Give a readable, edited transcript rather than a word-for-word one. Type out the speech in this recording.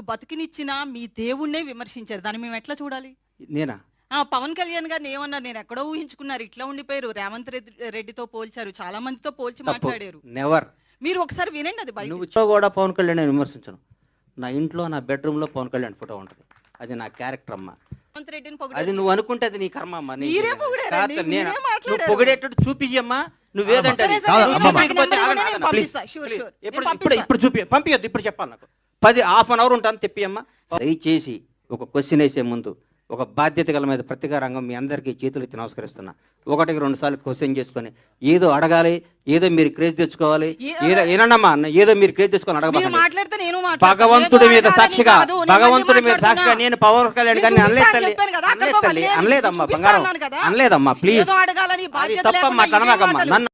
బతికినిచ్చిన మీ దేవుణ్ణే విమర్శించారు. దాన్ని మేము ఎట్లా చూడాలి? నేనా? పవన్ కళ్యాణ్ గారిని ఏమన్నారు? నేను ఎక్కడో ఊహించుకున్నారు, ఇట్లా ఉండిపోయారు. రేవంత్ రెడ్డితో పోల్చారు, చాలా మందితో పోల్చి మాట్లాడారు. నెవర్. మీరు ఒకసారి వినండి అది బయట. నువ్వు కూడా పవన్ కళ్యాణ్ నేను విమర్శించను. నా ఇంట్లో నా బెడ్రూమ్లో పవన్ కళ్యాణ్ ఫోటో ఉంటుంది. అది నా క్యారెక్టర్ అమ్మా. రేవంత్ రెడ్డిని అది నువ్వు అనుకుంటే అది నీ కర్మ అమ్మా. మీరే పొగిడారండి, మీరే మాట్లాడారు. నువ్వు పొగిడేటట్టు చూపించమ్మా. నువ్వేదంటే సరే, సరే, నేను పంపిస్తా. Sure, sure. ఇప్పుడు పంపించొద్దు. ఇప్పుడు చెప్పాలి నాకు. హాఫ్ అన్ అవర్ ఉంటాను తెప్పియమ్మా. దయచేసి ఒక క్వశ్చన్ వేసే ముందు ఒక బాధ్యత గల మీద ప్రతిగా రంగం మీ అందరికీ చేతులు ఎత్తి నమస్కరిస్తున్నా. 1-2 సార్లు క్వశ్చన్ చేసుకొని ఏదో అడగాలి, ఏదో మీరు క్రేజ్ తెచ్చుకోవాలి, ఏదో ఏనమ్మా ఏదో మీరు క్రేజ్ తెచ్చుకొని అడగబాలి. భగవంతుడి మీద సాక్షిగా నేను పవన్ కళ్యాణ్ గారిని అనలేదమ్మా. బంగారం అనలేదమ్మా. ప్లీజ్ తప్పమ్మా, కనమాకమ్మా. నన్ను